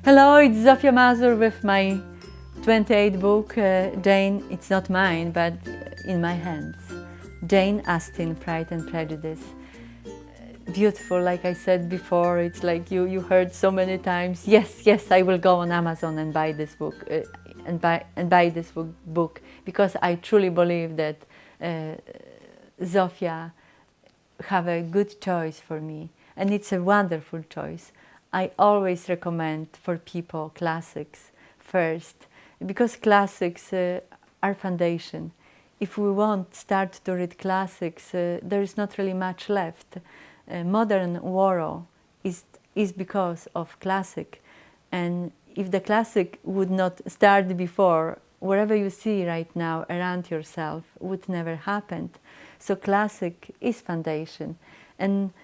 Hello, it's Zofia Mazur with my 28th book, Jane, it's not mine, but in my hands. Jane Austen, Pride and Prejudice. Beautiful, like I said before, it's like you heard so many times, yes, I will go on Amazon and buy this book, and buy this book, because I truly believe that Zofia have a good choice for me, and it's a wonderful choice. I always recommend for people classics first, because classics are foundation. If we won't start to read classics, there is not really much left. Modern world is because of classic, and if the classic would not start before, whatever you see right now around yourself would never happen. So classic is foundation, and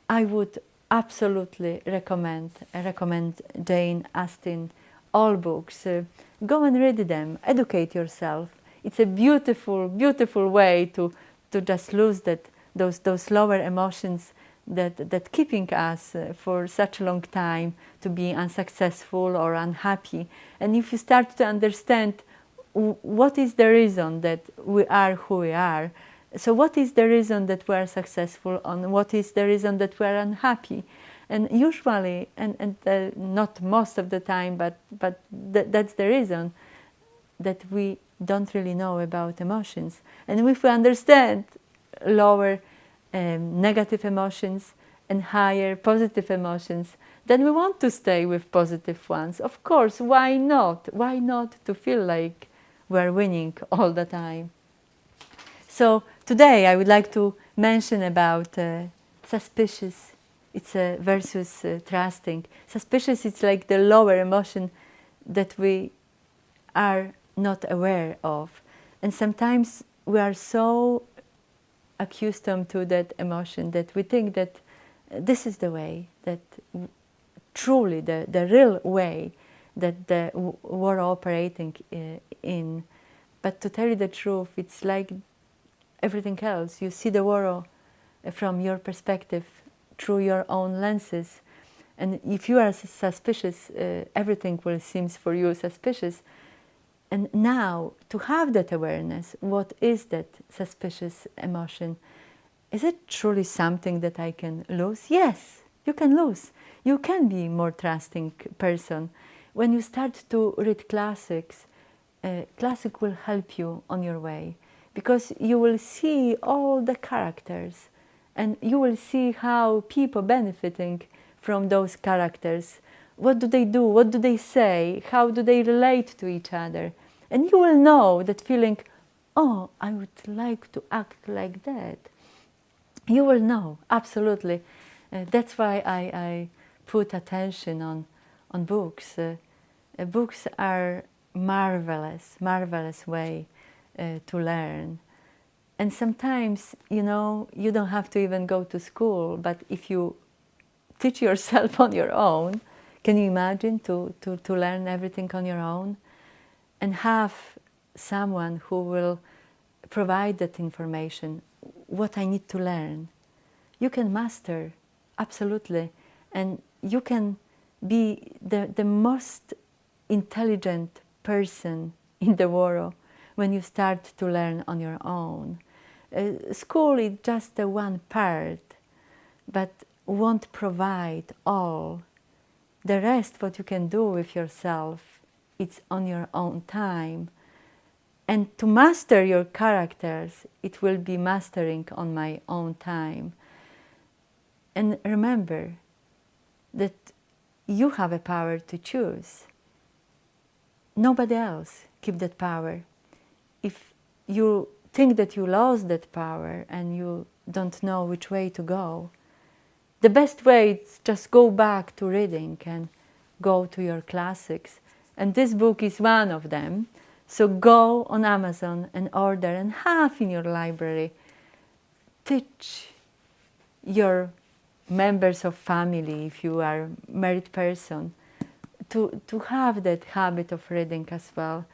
I would absolutely recommend Jane Austen, all books. Go and read them, educate yourself. It's a beautiful, beautiful way to just lose those lower emotions that keeping us for such a long time to be unsuccessful or unhappy. And if you start to understand what is the reason that we are who we are, so what is the reason that we are successful, and what is the reason that we are unhappy? And usually, and not most of the time, but that's the reason, that we don't really know about emotions. And if we understand lower negative emotions and higher positive emotions, then we want to stay with positive ones. Of course, why not? Why not to feel like we're winning all the time? So today I would like to mention about suspicious. It's versus trusting. Suspicious, it's like the lower emotion that we are not aware of. And sometimes we are so accustomed to that emotion that we think that this is the way, that truly the real way that we're operating in. But to tell you the truth, it's like everything else. You see the world from your perspective, through your own lenses. And if you are suspicious, everything will seem for you suspicious. And now, to have that awareness, what is that suspicious emotion? Is it truly something that I can lose? Yes, you can lose. You can be a more trusting person. When you start to read classics, classic will help you on your way, because you will see all the characters, and you will see how people benefiting from those characters. What do they do? What do they say? How do they relate to each other? And you will know that feeling, oh, I would like to act like that. You will know, absolutely. That's why I put attention on books. Books are marvelous way to learn. And sometimes, you know, you don't have to even go to school, but if you teach yourself on your own, can you imagine to learn everything on your own? And have someone who will provide that information, what I need to learn. You can master, absolutely. And you can be the most intelligent person in the world when you start to learn on your own. School is just the one part, but won't provide all. The rest, what you can do with yourself, it's on your own time. And to master your characters, it will be mastering on my own time. And remember that you have a power to choose. Nobody else keep that power. If you think that you lost that power and you don't know which way to go, the best way is just go back to reading and go to your classics. And this book is one of them. So go on Amazon and order and have in your library. Teach your members of family, if you are a married person, to have that habit of reading as well.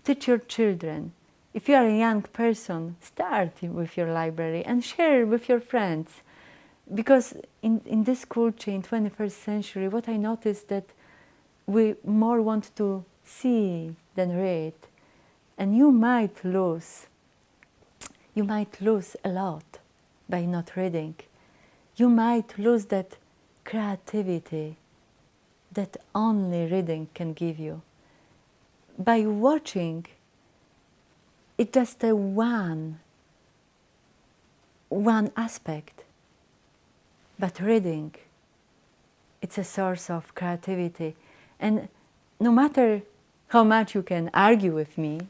Teach your children. If you are a young person, start with your library and share with your friends. Because in this culture, in 21st century, what I noticed that we more want to see than read, and you might lose a lot by not reading. You might lose that creativity that only reading can give you. By watching, it's just a one aspect, but reading, it's a source of creativity. And no matter how much you can argue with me,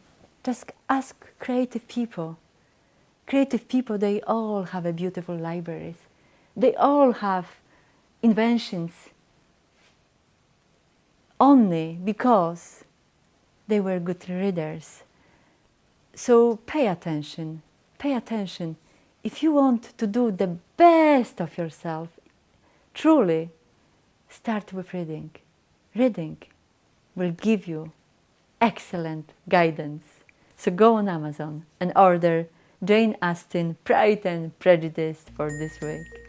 just ask creative people. Creative people, they all have a beautiful libraries. They all have inventions only because they were good readers. So pay attention, pay attention. If you want to do the best of yourself, truly, start with reading. Reading will give you excellent guidance. So go on Amazon and order Jane Austen Pride and Prejudice for this week.